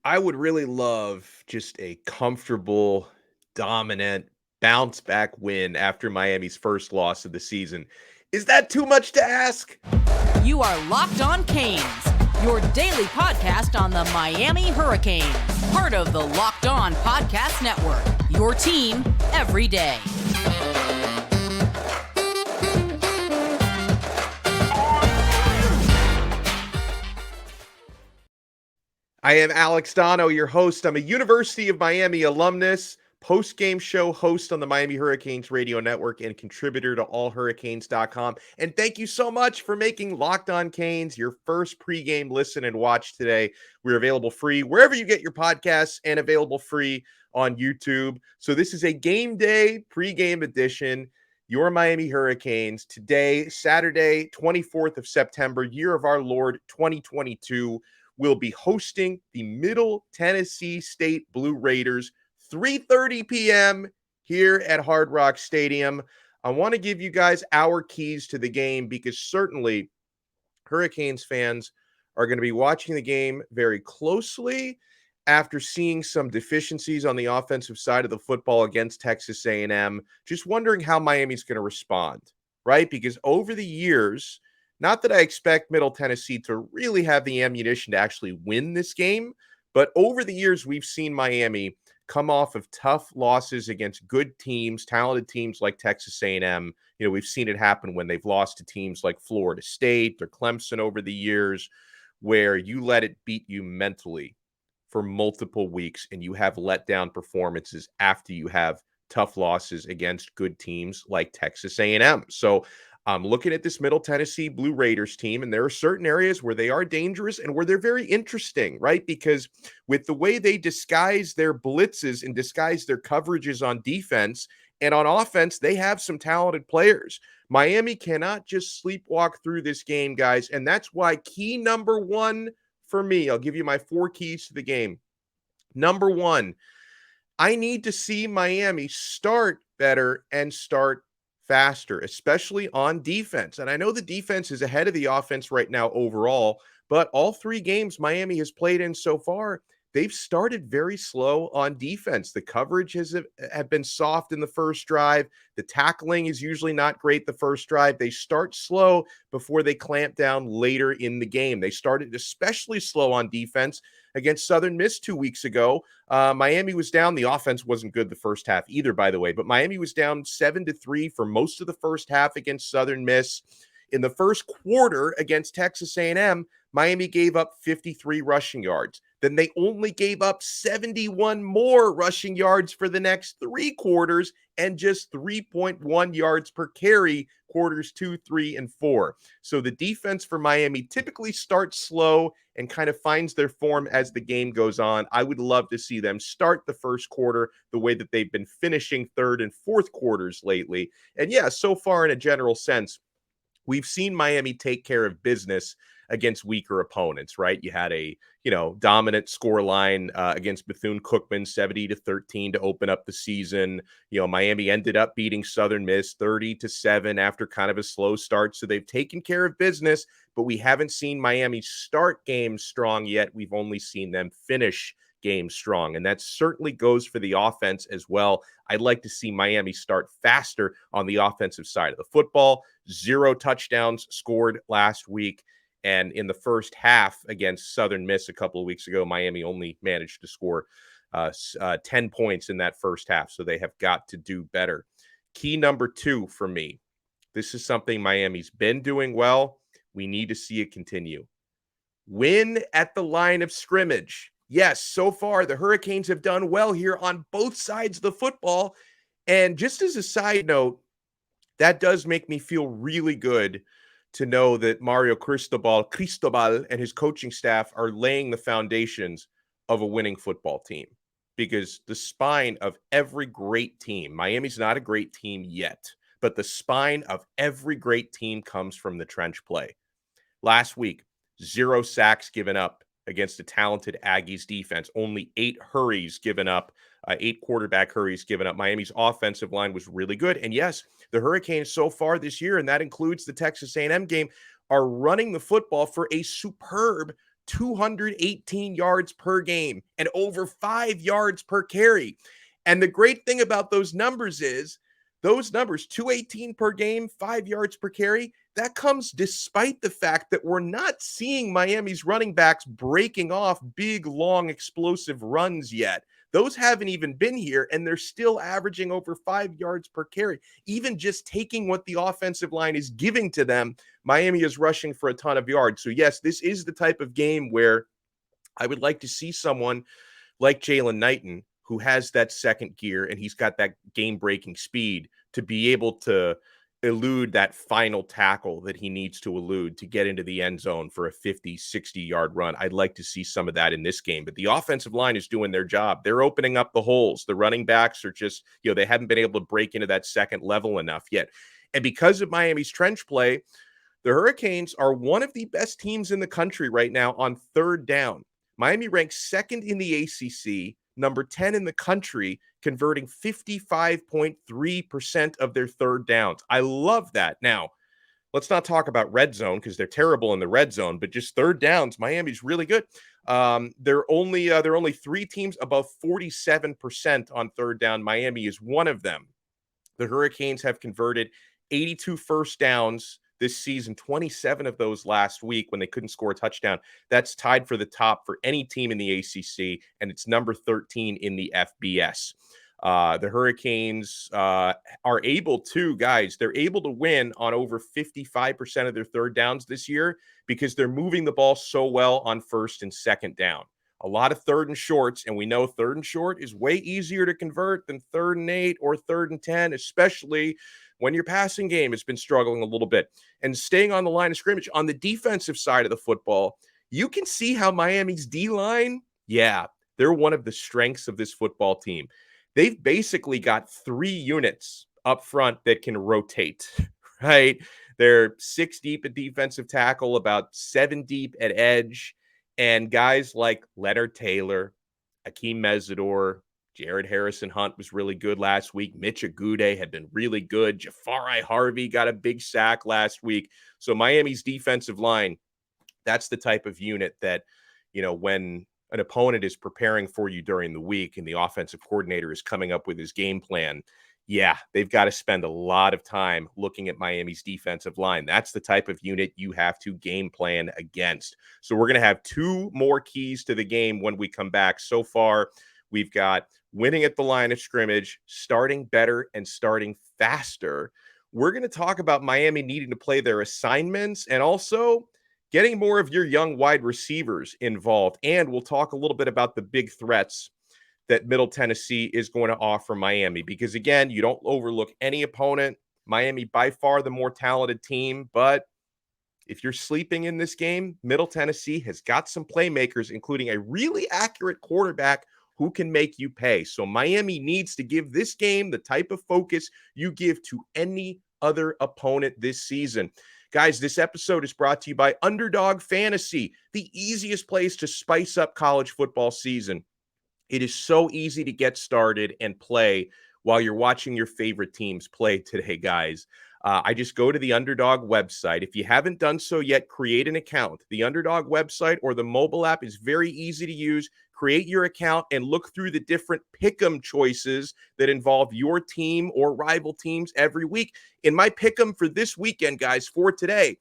I would really love just a comfortable, dominant bounce back win after Miami's first loss of the season. Is that too much to ask? You are Locked On Canes, your daily podcast on the Miami Hurricanes, part of the Locked On Podcast Network, your team every day. I am Alex Donno, your host. I'm a University of Miami alumnus, post-game show host on the Miami Hurricanes radio network, and contributor to allhurricanes.com. And thank you so much for making Locked On Canes your first pregame listen and watch today. We're available free wherever you get your podcasts and available free on YouTube. So this is a game day pregame edition. Your Miami Hurricanes today, Saturday, 24th of September, year of our Lord 2022. Will be hosting the Middle Tennessee State Blue Raiders, 3:30 p.m. here at Hard Rock Stadium. I want to give you guys our keys to the game because certainly Hurricanes fans are going to be watching the game very closely after seeing some deficiencies on the offensive side of the football against Texas A&M. Just wondering how Miami's going to respond, right? Because over the years, not that I expect Middle Tennessee to really have the ammunition to actually win this game, but over the years, we've seen Miami come off of tough losses against good teams, talented teams like Texas A&M. You know, we've seen it happen when they've lost to teams like Florida State or Clemson over the years, where you let it beat you mentally for multiple weeks and you have letdown performances after you have tough losses against good teams like Texas A&M. So I'm looking at this Middle Tennessee Blue Raiders team, and there are certain areas where they are dangerous and where they're very interesting, right? Because with the way they disguise their blitzes and disguise their coverages on defense and on offense, they have some talented players. Miami cannot just sleepwalk through this game, guys, and that's why key number one for me, I'll give you my 4 keys to the game. Number one, I need to see Miami start better and start faster, especially on defense. And I know the defense is ahead of the offense right now overall, but all 3 games Miami has played in so far, they've started very slow on defense. The coverage have been soft in the first drive. The tackling is usually not great the first drive. They start slow before they clamp down later in the game. They started especially slow on defense against Southern Miss 2 weeks ago. Miami was down. The offense wasn't good the first half either, by the way, but Miami was down 7-3 for most of the first half against Southern Miss. In the first quarter against Texas A&M, Miami gave up 53 rushing yards. Then they only gave up 71 more rushing yards for the next 3 quarters and just 3.1 yards per carry quarters 2, 3, and 4. So the defense for Miami typically starts slow and kind of finds their form as the game goes on. I would love to see them start the first quarter the way that they've been finishing third and fourth quarters lately. And yeah, so far in a general sense, we've seen Miami take care of business against weaker opponents, right? You had a, dominant score line against Bethune-Cookman, 70-13 to open up the season. Miami ended up beating Southern Miss 30-7 after kind of a slow start. So they've taken care of business, but we haven't seen Miami start games strong yet. We've only seen them finish games strong. And that certainly goes for the offense as well. I'd like to see Miami start faster on the offensive side of the football. 0 touchdowns scored last week. And in the first half against Southern Miss a couple of weeks ago, Miami only managed to score 10 points in that first half. So they have got to do better. Key number 2 for me. This is something Miami's been doing well. We need to see it continue. Win at the line of scrimmage. Yes, so far the Hurricanes have done well here on both sides of the football. And just as a side note, that does make me feel really good to know that Mario Cristobal and his coaching staff are laying the foundations of a winning football team. Because the spine of every great team, Miami's not a great team yet, but the spine of every great team comes from the trench play. Last week, 0 sacks given up against a talented Aggies defense. Only 8 hurries given up, 8 quarterback hurries given up. Miami's offensive line was really good. And yes, the Hurricanes so far this year, and that includes the Texas A&M game, are running the football for a superb 218 yards per game and over 5 yards per carry. And the great thing about those numbers is those numbers, 218 per game, 5 yards per carry, that comes despite the fact that we're not seeing Miami's running backs breaking off big, long, explosive runs yet. Those haven't even been here, and they're still averaging over 5 yards per carry. Even just taking what the offensive line is giving to them, Miami is rushing for a ton of yards. So, yes, this is the type of game where I would like to see someone like Jalen Knighton, who has that second gear and he's got that game-breaking speed to be able to elude that final tackle that he needs to elude to get into the end zone for a 50, 60-yard run. I'd like to see some of that in this game, but the offensive line is doing their job. They're opening up the holes. The running backs are just, they haven't been able to break into that second level enough yet. And because of Miami's trench play, the Hurricanes are one of the best teams in the country right now on third down. Miami ranks second in the ACC, number 10 in the country, converting 55.3% of their third downs. I love that. Now, let's not talk about red zone because they're terrible in the red zone, but just third downs, Miami's really good. There are only 3 teams above 47% on third down. Miami is one of them. The Hurricanes have converted 82 first downs this season, 27 of those last week when they couldn't score a touchdown. That's tied for the top for any team in the ACC, and it's number 13 in the FBS. The Hurricanes are able to, they're able to win on over 55% of their third downs this year because they're moving the ball so well on first and second down. A lot of third and shorts, and we know third and short is way easier to convert than third and 8 or third and 10, especially when your passing game has been struggling a little bit. And staying on the line of scrimmage, on the defensive side of the football, you can see how Miami's D-line, they're one of the strengths of this football team. They've basically got 3 units up front that can rotate, right? They're 6 deep at defensive tackle, about 7 deep at edge, and guys like Leonard Taylor, Akheem Mesidor, Jared Harrison-Hunt was really good last week. Mitch Agude had been really good. Jafari Harvey got a big sack last week. So Miami's defensive line, that's the type of unit that, when an opponent is preparing for you during the week and the offensive coordinator is coming up with his game plan, they've got to spend a lot of time looking at Miami's defensive line. That's the type of unit you have to game plan against. So we're going to have 2 more keys to the game when we come back. So far, we've got winning at the line of scrimmage, starting better and starting faster. We're going to talk about Miami needing to play their assignments and also getting more of your young wide receivers involved. And we'll talk a little bit about the big threats that Middle Tennessee is going to offer Miami. Because, again, you don't overlook any opponent. Miami, by far the more talented team. But if you're sleeping in this game, Middle Tennessee has got some playmakers, including a really accurate quarterback who can make you pay. So Miami needs to give this game the type of focus you give to any other opponent this season. Guys, this episode is brought to you by Underdog Fantasy, the easiest place to spice up college football season. It is so easy to get started and play while you're watching your favorite teams play today, guys. I just go to the Underdog website. If you haven't done so yet, create an account. The Underdog website or the mobile app is very easy to use. Create your account and look through the different pick'em choices that involve your team or rival teams every week. In my pick'em for this weekend, guys, for today,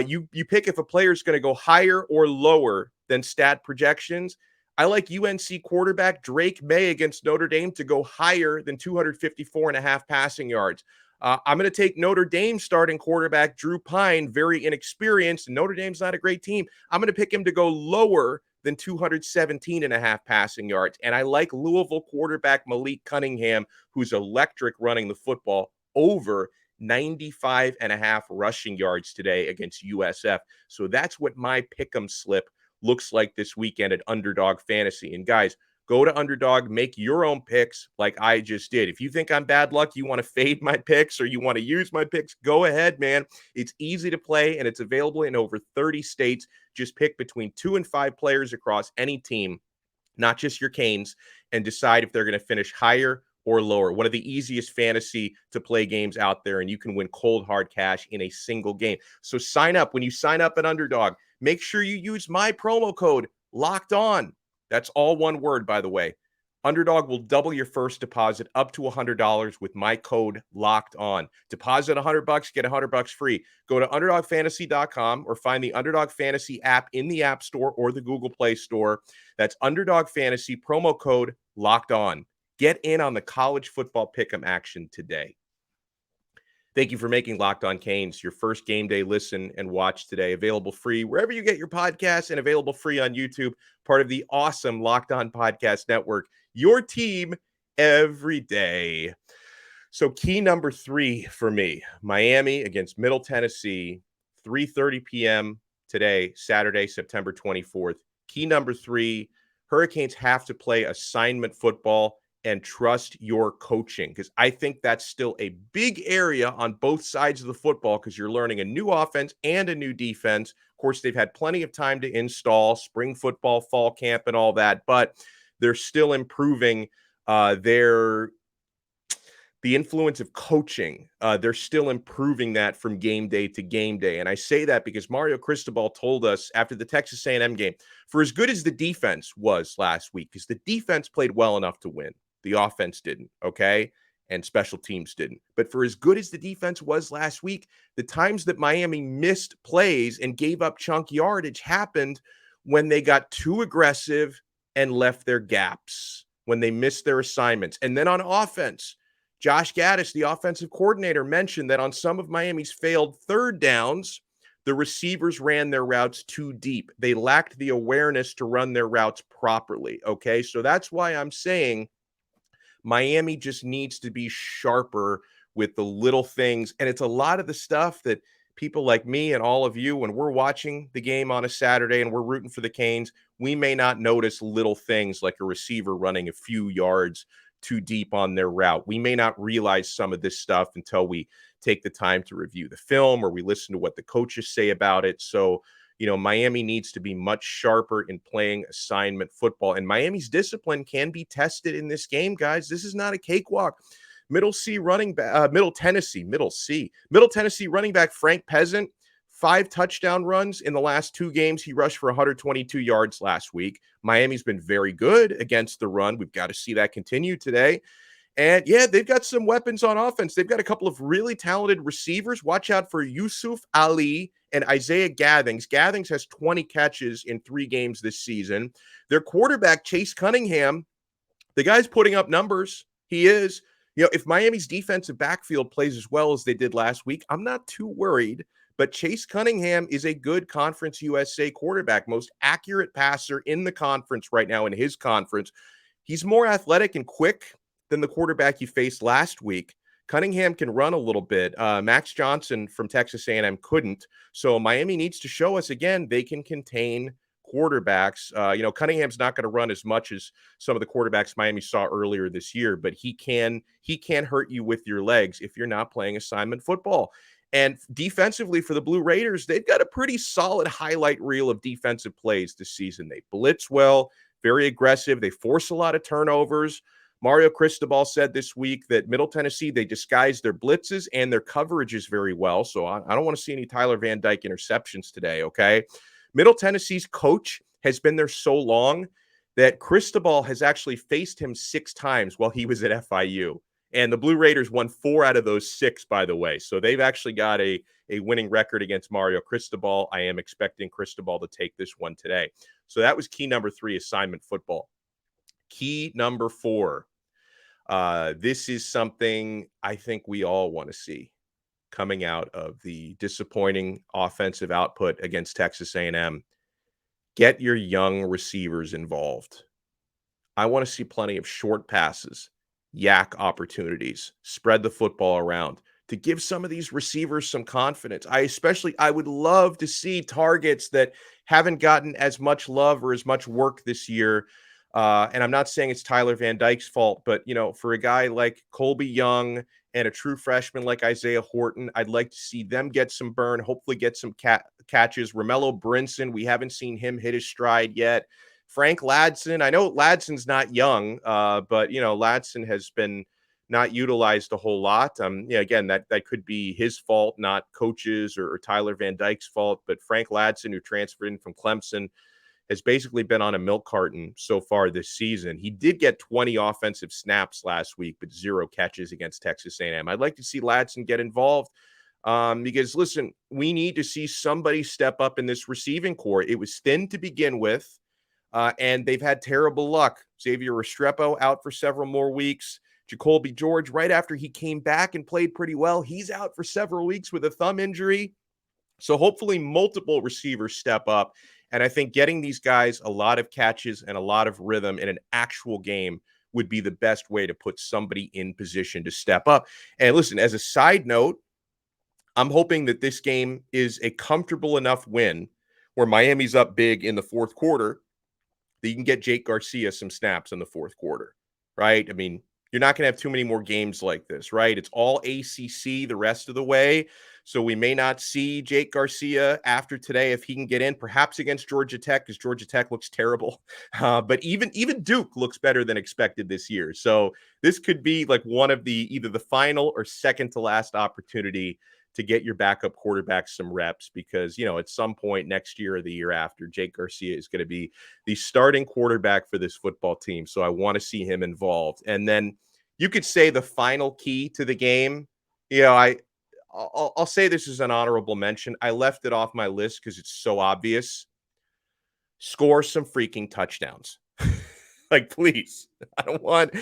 you pick if a player is going to go higher or lower than stat projections. I like UNC quarterback Drake May against Notre Dame to go higher than 254.5 passing yards. I'm going to take Notre Dame starting quarterback Drew Pine, very inexperienced. Notre Dame's not a great team. I'm going to pick him to go lower than 217.5 passing yards. And I like Louisville quarterback Malik Cunningham, who's electric running the football, over 95.5 rushing yards today against USF. So that's what my pick'em slip looks like this weekend at Underdog Fantasy. And guys, go to Underdog, make your own picks like I just did. If you think I'm bad luck, you want to fade my picks or you want to use my picks, go ahead, man. It's easy to play and it's available in over 30 states. Just pick between 2 and 5 players across any team, not just your Canes, and decide if they're going to finish higher or lower. One of the easiest fantasy to play games out there, and you can win cold hard cash in a single game. So sign up. When you sign up at Underdog, make sure you use my promo code Locked On. That's all one word, by the way. Underdog will double your first deposit up to $100 with my code Locked On. Deposit $100, get $100 free. Go to UnderdogFantasy.com or find the Underdog Fantasy app in the App Store or the Google Play Store. That's Underdog Fantasy, promo code Locked On. Get in on the college football pick'em action today. Thank you for making Locked On Canes your first game day listen and watch today. Available free wherever you get your podcasts and available free on YouTube. Part of the awesome Locked On Podcast Network. Your team every day. So key number 3 for me, Miami against Middle Tennessee, 3:30 p.m. today, Saturday, September 24th. Key number 3, Hurricanes have to play assignment football and trust your coaching, because I think that's still a big area on both sides of the football, because you're learning a new offense and a new defense. Of course, they've had plenty of time to install spring football, fall camp, and all that, but they're still improving the influence of coaching. They're still improving that from game day to game day. And I say that because Mario Cristobal told us after the Texas A&M game, for as good as the defense was last week, because the defense played well enough to win, the offense didn't, okay? And special teams didn't. But for as good as the defense was last week, the times that Miami missed plays and gave up chunk yardage happened when they got too aggressive and left their gaps, when they missed their assignments. And then on offense, Josh Gaddis, the offensive coordinator, mentioned that on some of Miami's failed third downs, the receivers ran their routes too deep. They lacked the awareness to run their routes properly, okay? So that's why I'm saying Miami just needs to be sharper with the little things. And it's a lot of the stuff that people like me and all of you, when we're watching the game on a Saturday and we're rooting for the Canes, we may not notice little things like a receiver running a few yards too deep on their route. We may not realize some of this stuff until we take the time to review the film or we listen to what the coaches say about it. So, Miami needs to be much sharper in playing assignment football. And Miami's discipline can be tested in this game, guys. This is not a cakewalk. Middle Tennessee running back Frank Peasant, 5 touchdown runs in the last 2 games. He rushed for 122 yards last week. Miami's been very good against the run. We've got to see that continue today. And yeah, they've got some weapons on offense. They've got a couple of really talented receivers. Watch out for Yusuf Ali and Isaiah Gathings. Gathings has 20 catches in 3 games this season. Their quarterback, Chase Cunningham, the guy's putting up numbers. He is. If Miami's defensive backfield plays as well as they did last week, I'm not too worried. But Chase Cunningham is a good Conference USA quarterback, most accurate passer in the conference right now in his conference. He's more athletic and quick than the quarterback you faced last week. Cunningham can run a little bit. Max Johnson from Texas A&M couldn't. So Miami needs to show us again they can contain quarterbacks. Cunningham's not going to run as much as some of the quarterbacks Miami saw earlier this year, but he can hurt you with your legs if you're not playing assignment football. And defensively for the Blue Raiders, they've got a pretty solid highlight reel of defensive plays this season. They blitz well, very aggressive. They force a lot of turnovers. Mario Cristobal said this week that Middle Tennessee, they disguise their blitzes and their coverages very well. So I don't want to see any Tyler Van Dyke interceptions today, okay? Middle Tennessee's coach has been there so long that Cristobal has actually faced him 6 times while he was at FIU. And the Blue Raiders won 4 out of those 6, by the way. So they've actually got a winning record against Mario Cristobal. I am expecting Cristobal to take this one today. So that was key number 3, assignment football. Key number 4. This is something I think we all want to see coming out of the disappointing offensive output against Texas A&M. Get your young receivers involved. I want to see plenty of short passes, yak opportunities, spread the football around to give some of these receivers some confidence. I would love to see targets that haven't gotten as much love or as much work this year. And I'm not saying it's Tyler Van Dyke's fault, but, for a guy like Colbie Young and a true freshman like Isaiah Horton, I'd like to see them get some burn, hopefully get some catches. Romello Brinson, we haven't seen him hit his stride yet. Frank Ladson, I know Ladson's not young, but, Ladson has been not utilized a whole lot. Yeah, again, that could be his fault, not coaches or Tyler Van Dyke's fault. But Frank Ladson, who transferred in from Clemson, has basically been on a milk carton so far this season. He did get 20 offensive snaps last week, but 0 catches against Texas A&M. I'd like to see Ladson get involved because, listen, we need to see somebody step up in this receiving core. It was thin to begin with, and they've had terrible luck. Xavier Restrepo out for several more weeks. Colbie George, right after he came back and played pretty well, he's out for several weeks with a thumb injury. So hopefully multiple receivers step up. And I think getting these guys a lot of catches and a lot of rhythm in an actual game would be the best way to put somebody in position to step up. And listen, as a side note, I'm hoping that this game is a comfortable enough win where Miami's up big in the fourth quarter that you can get Jake Garcia some snaps in the fourth quarter, right? I mean, you're not going to have too many more games like this, right? It's all ACC the rest of the way. So we may not see Jake Garcia after today if he can get in, perhaps against Georgia Tech, because Georgia Tech looks terrible. But even Duke looks better than expected this year. So this could be like one of the either the final or second to last opportunity to get your backup quarterback some reps, because, you know, at some point next year or the year after, Jake Garcia is going to be the starting quarterback for this football team. So I want to see him involved. And then you could say the final key to the game, you know, I'll say this is an honorable mention. I left it off my list because it's so obvious. Score some freaking touchdowns. Like, please. I don't want,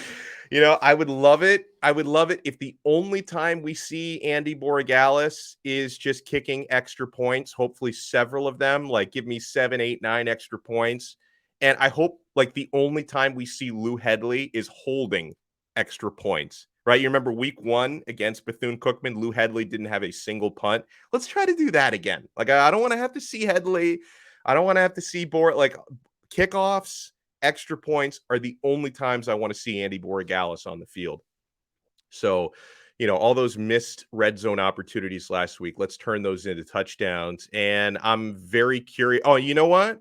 you know, I would love it. I would love it if the only time we see Andy Borregales is just kicking extra points, hopefully several of them, like give me 7, 8, 9 extra points. And I hope like the only time we see Lou Headley is holding extra points, right? You remember week 1 against Bethune-Cookman, Lou Headley didn't have a single punt. Let's try to do that again. Like, I don't want to have to see Headley. I don't want to have to see like kickoffs. Extra points are the only times I want to see Andy Borregales on the field. So, you know, all those missed red zone opportunities last week, let's turn those into touchdowns. And I'm very curious. Oh, you know what?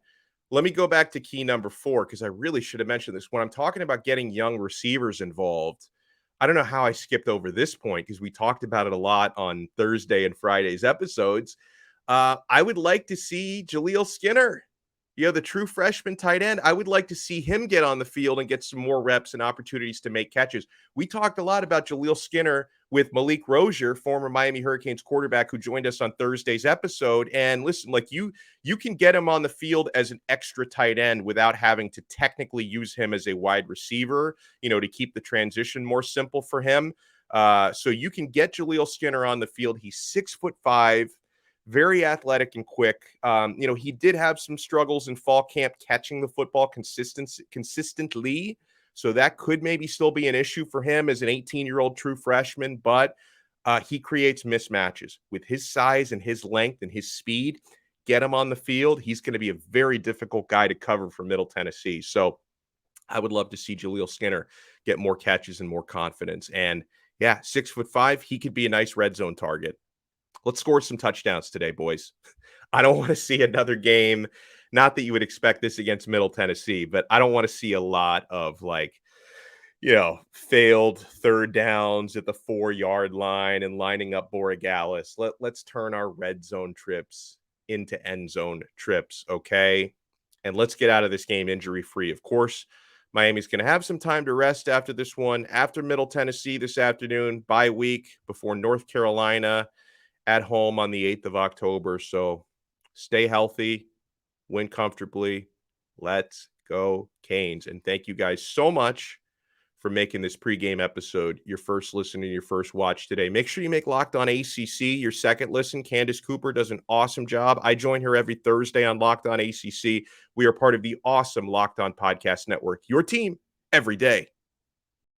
Let me go back to key number 4, because I really should have mentioned this. When I'm talking about getting young receivers involved, I don't know how I skipped over this point because we talked about it a lot on Thursday and Friday's episodes. I would like to see Jaleel Skinner, you know, the true freshman tight end. I would like to see him get on the field and get some more reps and opportunities to make catches. We talked a lot about Jaleel Skinner with Malik Rozier, former Miami Hurricanes quarterback, who joined us on Thursday's episode. And listen, like you can get him on the field as an extra tight end without having to technically use him as a wide receiver, you know, to keep the transition more simple for him. So you can get Jaleel Skinner on the field. He's 6'5", very athletic and quick. You know, he did have some struggles in fall camp catching the football consistently. So that could maybe still be an issue for him as an 18-year-old true freshman, but he creates mismatches with his size and his length and his speed. Get him on the field. He's going to be a very difficult guy to cover for Middle Tennessee. So I would love to see Jaleel Skinner get more catches and more confidence. And yeah, 6'5", he could be a nice red zone target. Let's score some touchdowns today, boys. I don't want to see another game. Not that you would expect this against Middle Tennessee, but I don't want to see a lot of like, you know, failed third downs at the 4-yard line and lining up Borregales. Let's turn our red zone trips into end zone trips, okay? And let's get out of this game injury-free. Of course, Miami's going to have some time to rest after this one. After Middle Tennessee this afternoon, bye week before North Carolina at home on the 8th of October. So stay healthy, win comfortably. Let's go Canes. And thank you guys so much for making this pregame episode your first listen and your first watch today. Make sure you make Locked On ACC your second listen. Candace Cooper does an awesome job. I join her every Thursday on Locked On ACC. We are part of the awesome Locked On Podcast Network, your team every day.